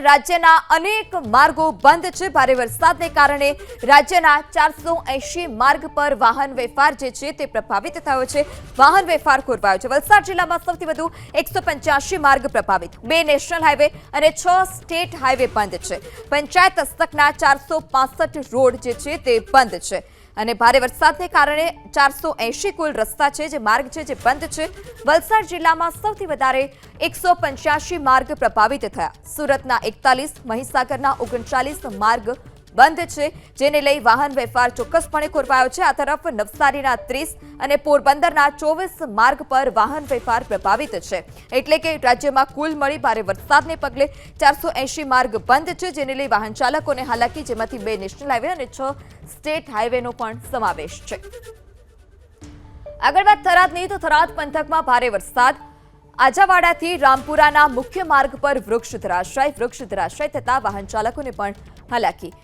રાજ્યના અનેક માર્ગો બંધ છે। ભારે વરસાદને કારણે રાજ્યના 480 માર્ગ પર વાહન વ્યવહાર જે છે તે પ્રભાવિત થયો છે। વાહન વ્યવહાર ખોરવાયો છે। વલસાડ જિલ્લામાં સૌથી વધુ 185 માર્ગ પ્રભાવિત, 2 નેશનલ હાઈવે અને 6 સ્ટેટ હાઈવે બંધ છે। પંચાયત હસ્તકના 465 રોડ જે છે તે બંધ છે અને ભારે વરસાદને કારણે 480 કુલ રસ્તા છે જે માર્ગ છે જે બંધ છે। વલસાડ જિલ્લામાં સૌથી વધારે 185 માર્ગ પ્રભાવિત થયા। સુરતના 41, મહીસાગરના 39 માર્ગ બંધ છે, જેને લઈ વાહન વ્યવહાર ચોક્કસપણે ખોરવાયો છે। આ તરફ નવસારીના 30 અને પોરબંદરના 24 માર્ગ પર વાહન વ્યવહાર પ્રભાવિત છે। એટલે કે રાજ્યમાં કુલ મળી ભારે વરસાદને પગલે 480 માર્ગ બંધ છે, જેને લઈ વાહન ચાલકોને હાલાકી, જેમાંથી 2 નેશનલ હાઈવે અને 6 સ્ટેટ હાઈવેનો પણ સમાવેશ છે। આગળ વાત થરાદની, તો થરાદ પંથકમાં ભારે વરસાદ। આજાવાડાથી રામપુરાના મુખ્ય માર્ગ પર વૃક્ષ ધરાશાય થતા વાહન ચાલકોને પણ હાલાકી।